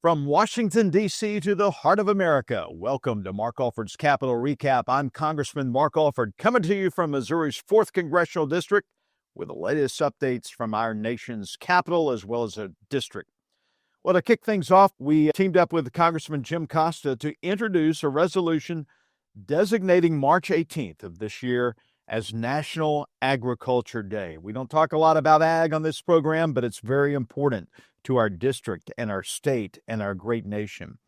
From Washington, D.C. to the heart of America, welcome to Mark Alford's Capitol Recap. I'm Congressman Mark Alford, coming to you from Missouri's 4th Congressional District with the latest updates from our nation's capital as well as a district. Well, to kick things off, we teamed up with Congressman Jim Costa to introduce a resolution designating March 18th of this year as National Agriculture Day. We don't talk a lot about ag on this program, but it's very important to our district and our state and our great nation.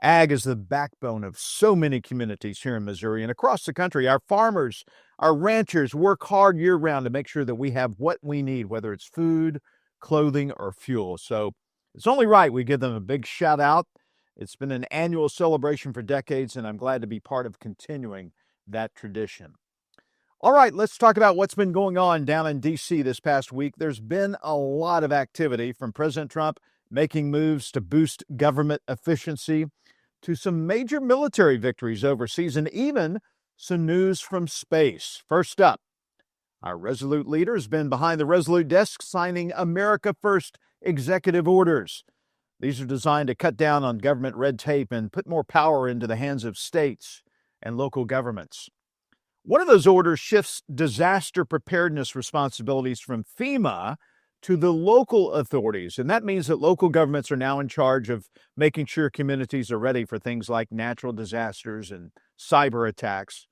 Ag is the backbone of so many communities here in Missouri and across the country. Our farmers, our ranchers work hard year-round to make sure that we have what we need, whether it's food, clothing, or fuel. So it's only right we give them a big shout out. It's been an annual celebration for decades, and I'm glad to be part of continuing that tradition. All right, let's talk about what's been going on down in D.C. this past week. There's been a lot of activity, from President Trump making moves to boost government efficiency to some major military victories overseas and even some news from space. First up, our Resolute leader has been behind the Resolute desk signing America First executive orders. These are designed to cut down on government red tape and put more power into the hands of states and local governments. One of those orders shifts disaster preparedness responsibilities from FEMA to the local authorities, and that means that local governments are now in charge of making sure communities are ready for things like natural disasters and cyber attacks.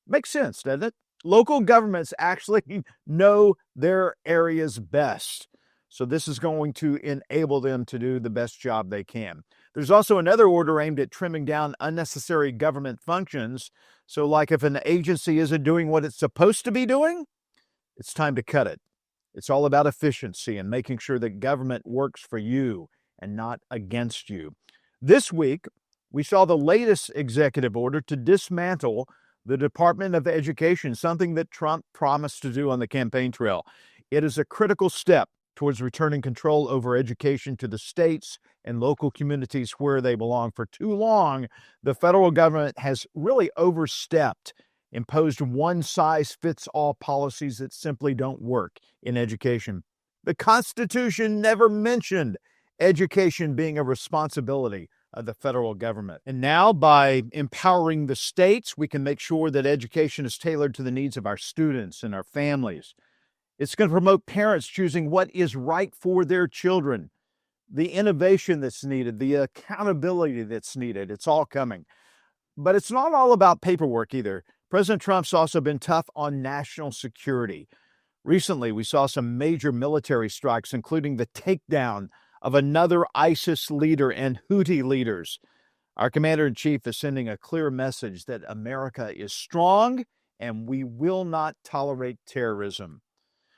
Makes sense, doesn't it? Local governments actually know their areas best, so this is going to enable them to do the best job they can. There's also another order aimed at trimming down unnecessary government functions. So like if an agency isn't doing what it's supposed to be doing, it's time to cut it. It's all about efficiency and making sure that government works for you and not against you. This week, we saw the latest executive order to dismantle the Department of Education, something that Trump promised to do on the campaign trail. It is a critical step towards returning control over education to the states and local communities where they belong. For too long, the federal government has really overstepped, imposed one-size-fits-all policies that simply don't work in education. The Constitution never mentioned education being a responsibility of the federal government. And now, by empowering the states, we can make sure that education is tailored to the needs of our students and our families. It's going to promote parents choosing what is right for their children, the innovation that's needed, the accountability that's needed. It's all coming. But it's not all about paperwork either. President Trump's also been tough on national security. Recently, we saw some major military strikes, including the takedown of another ISIS leader and Houthi leaders. Our commander-in-chief is sending a clear message that America is strong and we will not tolerate terrorism.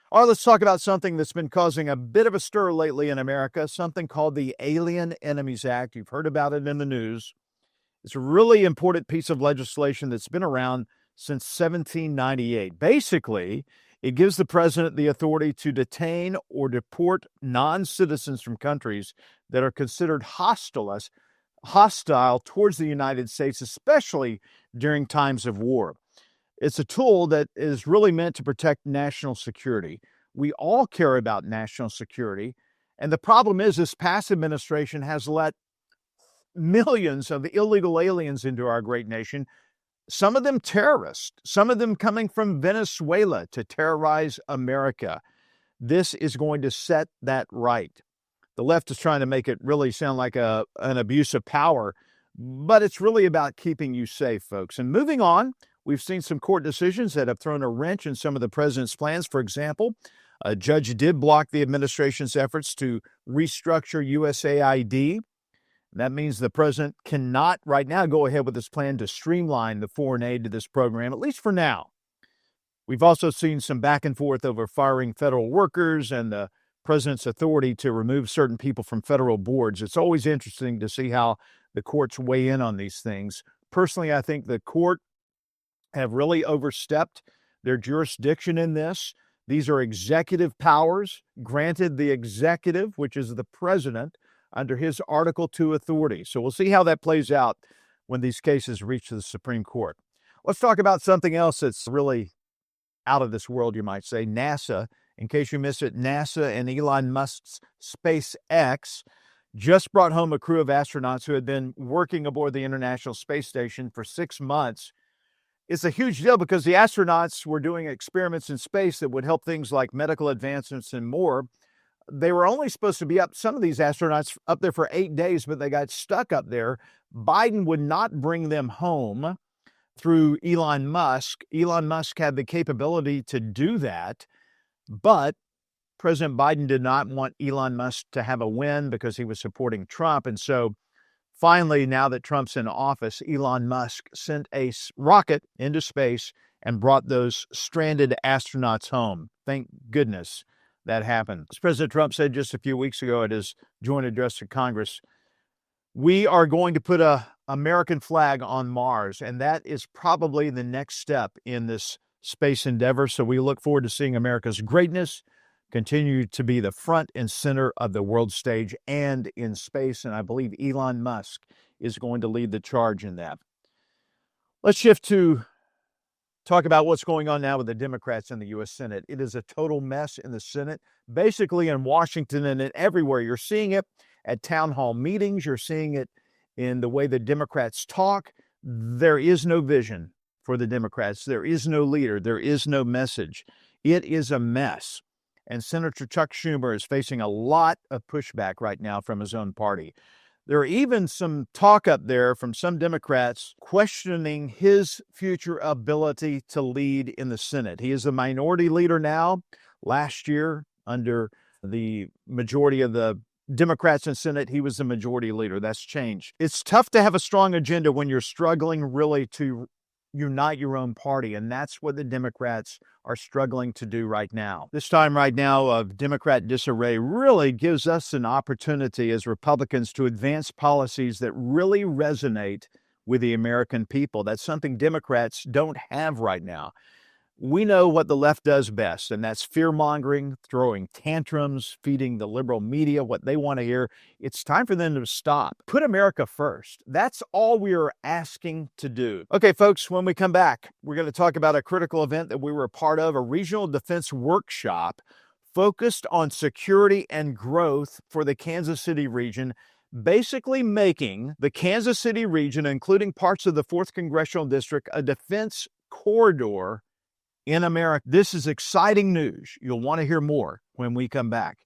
All right, let's talk about something that's been causing a bit of a stir lately in America, something called the Alien Enemies Act. You've heard about it in the news. It's a really important piece of legislation that's been around since 1798. Basically, it gives the president the authority to detain or deport non-citizens from countries that are considered hostile towards the United States, especially during times of war. It's a tool that is really meant to protect national security. We all care about national security. And the problem is this past administration has let millions of illegal aliens into our great nation, some of them terrorists, some of them coming from Venezuela to terrorize America. This is going to set that right. The left is trying to make it really sound like an abuse of power, but it's really about keeping you safe, folks. And moving on, we've seen some court decisions that have thrown a wrench in some of the president's plans. For example, a judge did block the administration's efforts to restructure USAID. That means the president cannot right now go ahead with his plan to streamline the foreign aid to this program, at least for now. We've also seen some back and forth over firing federal workers and the president's authority to remove certain people from federal boards. It's always interesting to see how the courts weigh in on these things. Personally, I think the court have really overstepped their jurisdiction in this. These are executive powers granted the executive, which is the president, under his Article 2 authority. So we'll see how that plays out when these cases reach the Supreme Court. Let's talk about something else that's really out of this world, you might say. NASA, in case you missed it, NASA and Elon Musk's SpaceX just brought home a crew of astronauts who had been working aboard the International Space Station for 6 months. It's a huge deal because the astronauts were doing experiments in space that would help things like medical advancements and more. They were only supposed to be up, some of these astronauts, up there for 8 days, but they got stuck up there. Biden would not bring them home through Elon Musk. Elon Musk had the capability to do that, but President Biden did not want Elon Musk to have a win because he was supporting Trump. And so finally, now that Trump's in office, Elon Musk sent a rocket into space and brought those stranded astronauts home. Thank goodness that happened. As President Trump said just a few weeks ago at his joint address to Congress, we are going to put an American flag on Mars, and that is probably the next step in this space endeavor. So we look forward to seeing America's greatness continue to be the front and center of the world stage and in space. And I believe Elon Musk is going to lead the charge in that. Let's shift to talk about what's going on now with the Democrats in the U.S. Senate. It is a total mess in the Senate, basically in Washington and everywhere. You're seeing it at town hall meetings. You're seeing it in the way the Democrats talk. There is no vision for the Democrats. There is no leader. There is no message. It is a mess. And Senator Chuck Schumer is facing a lot of pushback right now from his own party. There are even some talk up there from some Democrats questioning his future ability to lead in the Senate. He is a minority leader now. Last year, under the majority of the Democrats in Senate, he was the majority leader. That's changed. It's tough to have a strong agenda when you're struggling really to unite your own party, and that's what the Democrats are struggling to do right now. This time right now of Democrat disarray really gives us an opportunity as Republicans to advance policies that really resonate with the American people. That's something Democrats don't have right now. We know what the left does best, and that's fear-mongering, throwing tantrums, feeding the liberal media what they want to hear. It's time for them to stop. Put America first. That's all we are asking to do. Okay, folks, when we come back, we're going to talk about a critical event that we were a part of, a regional defense workshop focused on security and growth for the Kansas City region, basically making the Kansas City region, including parts of the 4th Congressional District, a defense corridor in America. This is exciting news. You'll want to hear more when we come back.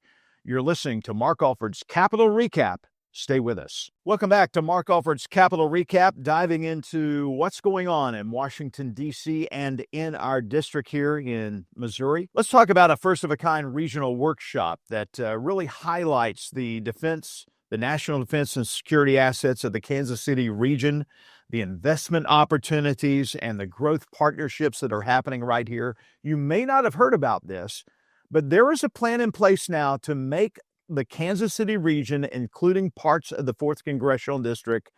You're listening to Mark Alford's Capitol Recap. Stay with us. Welcome back to Mark Alford's Capitol Recap, diving into what's going on in Washington, D.C. and in our district here in Missouri. Let's talk about a first-of-a-kind regional workshop that really highlights the defense, the national defense and security assets of the Kansas City region, the investment opportunities and the growth partnerships that are happening right here. You may not have heard about this, but there is a plan in place now to make the Kansas City region, including parts of the 4th Congressional District,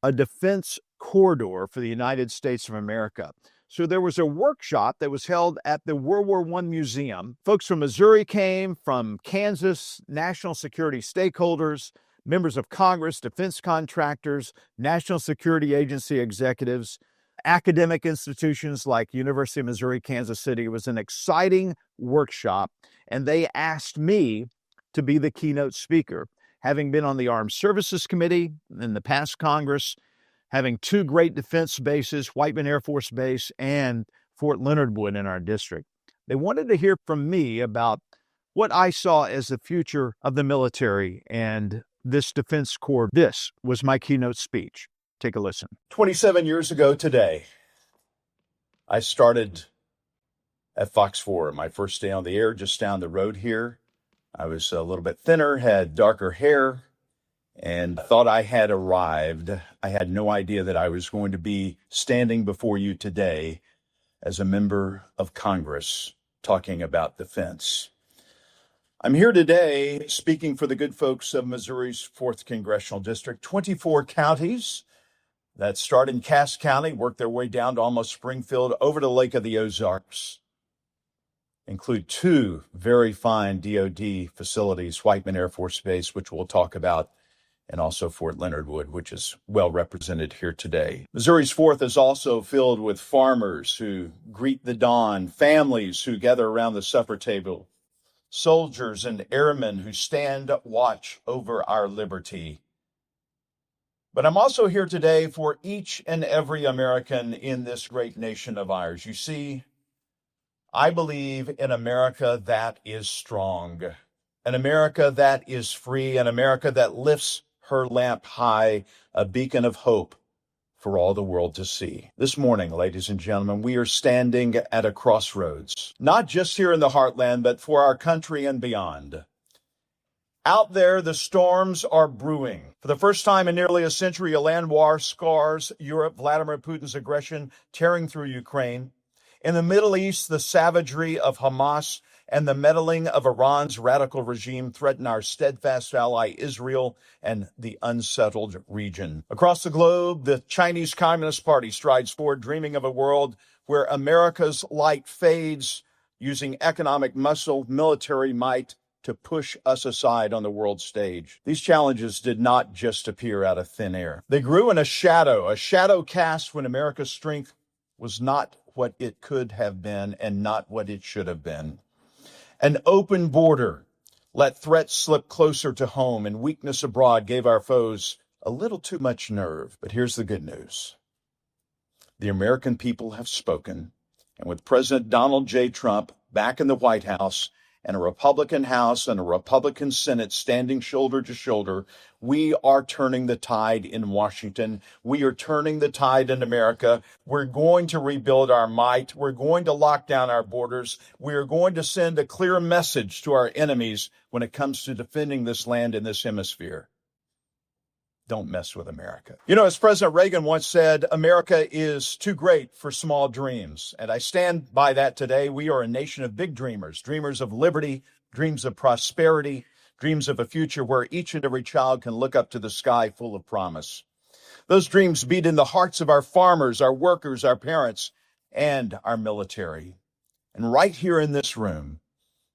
a defense corridor for the United States of America. So there was a workshop that was held at the World War I Museum. Folks from Missouri came, from Kansas, national security stakeholders, members of Congress, defense contractors, National Security Agency executives, academic institutions like University of Missouri, Kansas City. It was an exciting workshop, and they asked me to be the keynote speaker. Having been on the Armed Services Committee in the past Congress, having 2 great defense bases, Whiteman Air Force Base and Fort Leonard Wood in our district. They wanted to hear from me about what I saw as the future of the military and this defense corps. This was my keynote speech. Take a listen. 27 years ago today, I started at Fox 4, my first day on the air just down the road here. I was a little bit thinner, had darker hair, and thought I had arrived. I had no idea that I was going to be standing before you today as a member of Congress talking about defense. I'm here today speaking for the good folks of Missouri's 4th Congressional District, 24 counties that start in Cass County, work their way down to almost Springfield, over to Lake of the Ozarks, include 2 very fine DoD facilities, Whiteman Air Force Base, which we'll talk about, and also Fort Leonard Wood, which is well represented here today. Missouri's 4th is also filled with farmers who greet the dawn, families who gather around the supper table, soldiers and airmen who stand watch over our liberty. But I'm also here today for each and every American in this great nation of ours. You see, I believe in America that is strong, an America that is free, an America that lifts her lamp high, a beacon of hope for all the world to see. This morning, ladies and gentlemen, we are standing at a crossroads, not just here in the heartland, but for our country and beyond. Out there, the storms are brewing. For the first time in nearly a century, a land war scars Europe, Vladimir Putin's aggression tearing through Ukraine. In the Middle East, the savagery of Hamas and the meddling of Iran's radical regime threaten our steadfast ally Israel and the unsettled region. Across the globe, the Chinese Communist Party strides forward, dreaming of a world where America's light fades, using economic muscle, military might to push us aside on the world stage. These challenges did not just appear out of thin air. They grew in a shadow cast when America's strength was not what it could have been and not what it should have been. An open border let threats slip closer to home, and weakness abroad gave our foes a little too much nerve. But here's the good news. The American people have spoken, and with President Donald J. Trump back in the White House and a Republican House and a Republican Senate standing shoulder to shoulder, we are turning the tide in Washington. We are turning the tide in America. We're going to rebuild our might. We're going to lock down our borders. We are going to send a clear message to our enemies when it comes to defending this land in this hemisphere. Don't mess with America. You know, as President Reagan once said, America is too great for small dreams. And I stand by that today. We are a nation of big dreamers, dreamers of liberty, dreams of prosperity, dreams of a future where each and every child can look up to the sky full of promise. Those dreams beat in the hearts of our farmers, our workers, our parents, and our military. And right here in this room,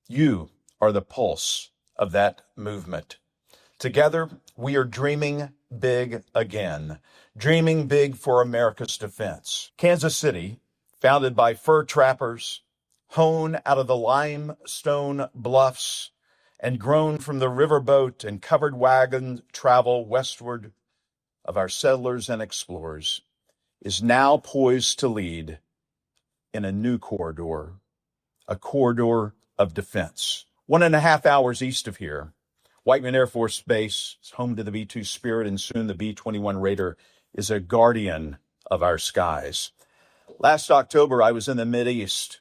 you are the pulse of that movement. Together, we are dreaming big again, dreaming big for America's defense. Kansas City, founded by fur trappers, hewn out of the limestone bluffs, and grown from the riverboat and covered wagon travel westward of our settlers and explorers, is now poised to lead in a new corridor, a corridor of defense. 1.5 hours east of here, Whiteman Air Force Base is home to the B-2 Spirit, and soon the B-21 Raider is a guardian of our skies. Last October, I was in the Mideast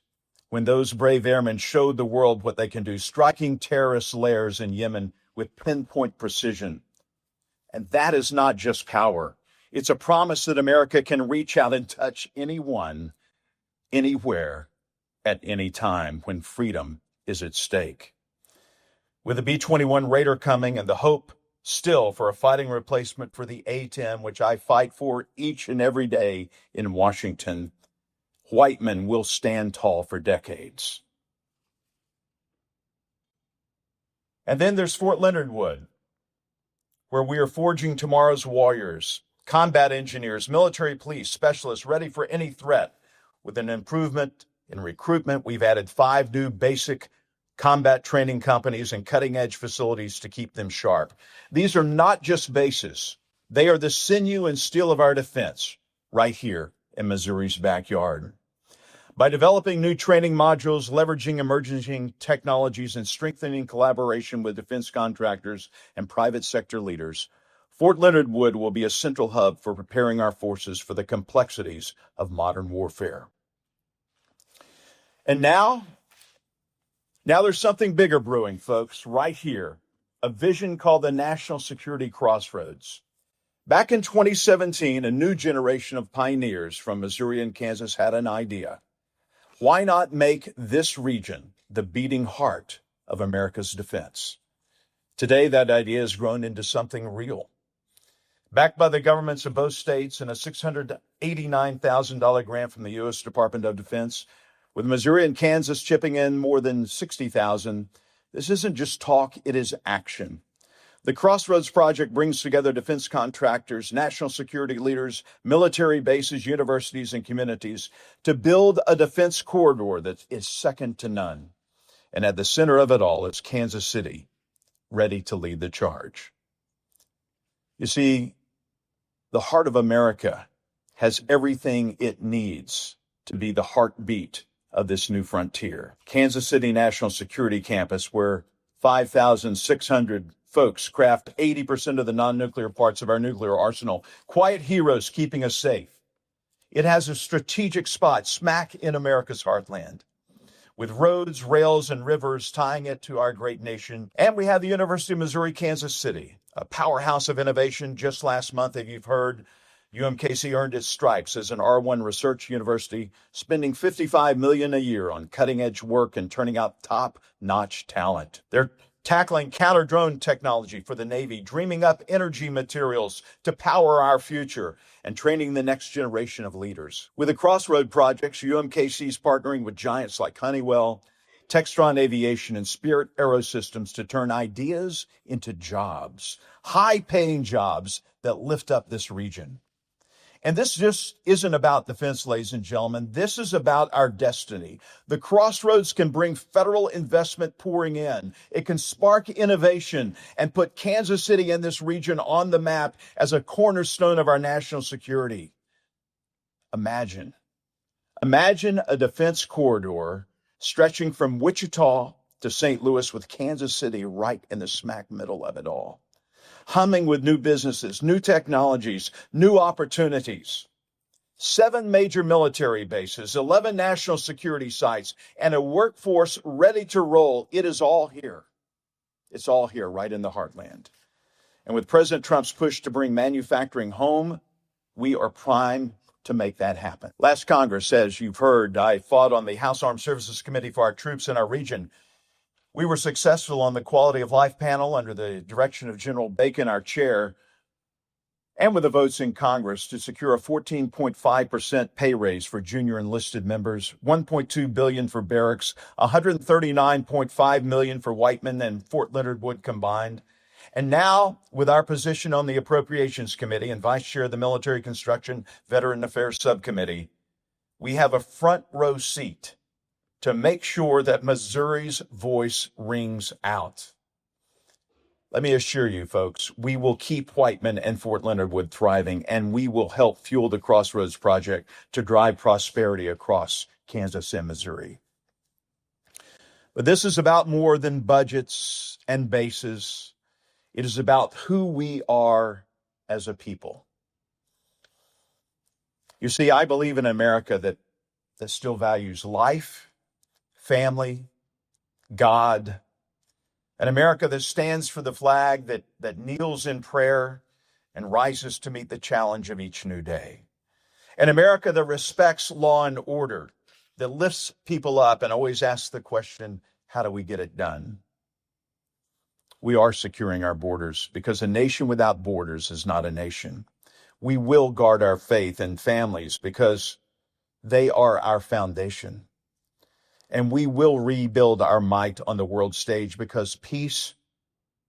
when those brave airmen showed the world what they can do, striking terrorist lairs in Yemen with pinpoint precision. And that is not just power. It's a promise that America can reach out and touch anyone, anywhere, at any time when freedom is at stake. With the B-21 Raider coming and the hope still for a fighting replacement for the A-10, which I fight for each and every day in Washington, Whiteman will stand tall for decades. And then there's Fort Leonard Wood, where we are forging tomorrow's warriors, combat engineers, military police, specialists ready for any threat. With an improvement in recruitment, we've added 5 new basic combat training companies and cutting-edge facilities to keep them sharp. These are not just bases. They are the sinew and steel of our defense right here in Missouri's backyard. By developing new training modules, leveraging emerging technologies, and strengthening collaboration with defense contractors and private sector leaders, Fort Leonard Wood will be a central hub for preparing our forces for the complexities of modern warfare. And now there's something bigger brewing, folks, right here, a vision called the National Security Crossroads. Back in 2017, a new generation of pioneers from Missouri and Kansas had an idea. Why not make this region the beating heart of America's defense? Today, that idea has grown into something real. Backed by the governments of both states and a $689,000 grant from the U.S. Department of Defense, with Missouri and Kansas chipping in more than $60,000, this isn't just talk, it is action. The Crossroads Project brings together defense contractors, national security leaders, military bases, universities, and communities to build a defense corridor that is second to none. And at the center of it all is Kansas City, ready to lead the charge. You see, the heart of America has everything it needs to be the heartbeat of this new frontier. Kansas City National Security Campus, where 5,600 folks craft 80% of the non-nuclear parts of our nuclear arsenal. Quiet heroes keeping us safe. It has a strategic spot smack in America's heartland, with roads, rails, and rivers tying it to our great nation. And we have the University of Missouri, Kansas City, a powerhouse of innovation. Just last month, if you've heard, UMKC earned its stripes as an R1 research university, spending $55 million a year on cutting-edge work and turning out top-notch talent. They're tackling counter-drone technology for the Navy, dreaming up energy materials to power our future, and training the next generation of leaders. With the Crossroad projects, UMKC is partnering with giants like Honeywell, Textron Aviation, and Spirit Aerosystems to turn ideas into jobs, high-paying jobs that lift up this region. And this just isn't about defense, ladies and gentlemen. This is about our destiny. The Crossroads can bring federal investment pouring in. It can spark innovation and put Kansas City and this region on the map as a cornerstone of our national security. Imagine a defense corridor stretching from Wichita to St. Louis with Kansas City right in the smack middle of it all, humming with new businesses, new technologies, new opportunities. 7 major military bases, 11 national security sites, and a workforce ready to roll. It is all here. It's all here right in the heartland. And with President Trump's push to bring manufacturing home, we are primed to make that happen. Last Congress, as you've heard, I fought on the House Armed Services Committee for our troops in our region. We were successful on the Quality of Life panel under the direction of General Bacon, our chair, and with the votes in Congress to secure a 14.5% pay raise for junior enlisted members, $1.2 billion for barracks, $139.5 million for Whiteman and Fort Leonard Wood combined. And now, with our position on the Appropriations Committee and Vice Chair of the Military Construction Veteran Affairs Subcommittee, we have a front row seat to make sure that Missouri's voice rings out. Let me assure you, folks, we will keep Whiteman and Fort Leonard Wood thriving, and we will help fuel the Crossroads Project to drive prosperity across Kansas and Missouri. But this is about more than budgets and bases. It is about who we are as a people. You see, I believe in America that still values life, family, God, an America that stands for the flag, that kneels in prayer and rises to meet the challenge of each new day. An America that respects law and order, that lifts people up and always asks the question, how do we get it done? We are securing our borders because a nation without borders is not a nation. We will guard our faith and families because they are our foundation. And we will rebuild our might on the world stage because peace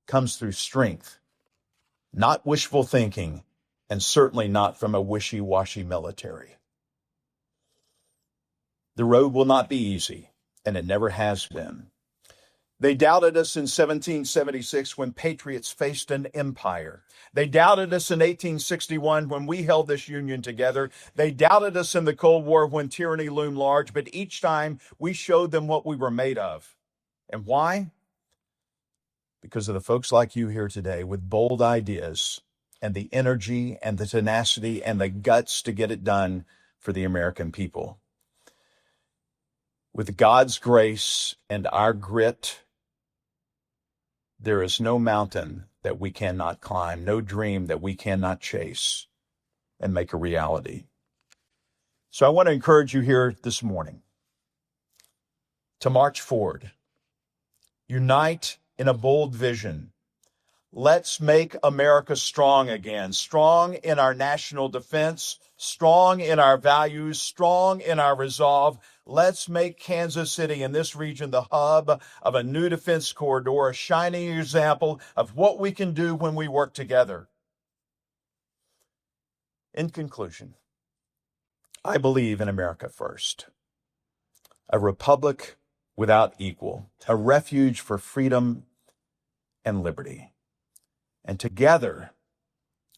comes through strength, not wishful thinking, and certainly not from a wishy-washy military. The road will not be easy, and it never has been. They doubted us in 1776 when patriots faced an empire. They doubted us in 1861 when we held this union together. They doubted us in the Cold War when tyranny loomed large, but each time we showed them what we were made of. And why? Because of the folks like you here today with bold ideas and the energy and the tenacity and the guts to get it done for the American people. With God's grace and our grit, there is no mountain that we cannot climb, no dream that we cannot chase and make a reality. So I want to encourage you here this morning to march forward. Unite in a bold vision. Let's make America strong again, strong in our national defense, strong in our values, strong in our resolve. Let's make Kansas City and this region the hub of a new defense corridor, a shining example of what we can do when we work together. In conclusion, I believe in America first, a republic without equal, a refuge for freedom and liberty. And together,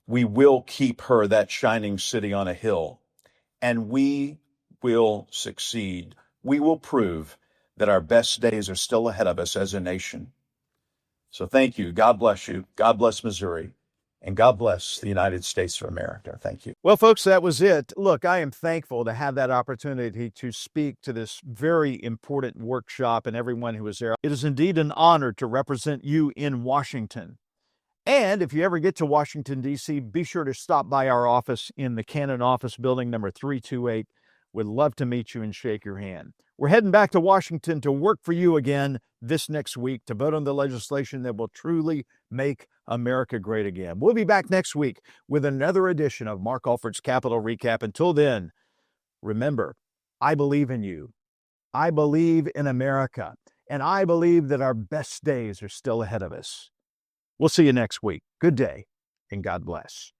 we will keep her that shining city on a hill, and we will succeed. We will prove that our best days are still ahead of us as a nation. So thank you. God bless you. God bless Missouri. And God bless the United States of America. Thank you. Well, folks, that was it. Look, I am thankful to have that opportunity to speak to this very important workshop and everyone who was there. It is indeed an honor to represent you in Washington. And if you ever get to Washington, D.C., be sure to stop by our office in the Cannon Office Building, number 328. We'd love to meet you and shake your hand. We're heading back to Washington to work for you again this next week to vote on the legislation that will truly make America great again. We'll be back next week with another edition of Mark Alford's Capitol Recap. Until then, remember, I believe in you. I believe in America. And I believe that our best days are still ahead of us. We'll see you next week. Good day, and God bless.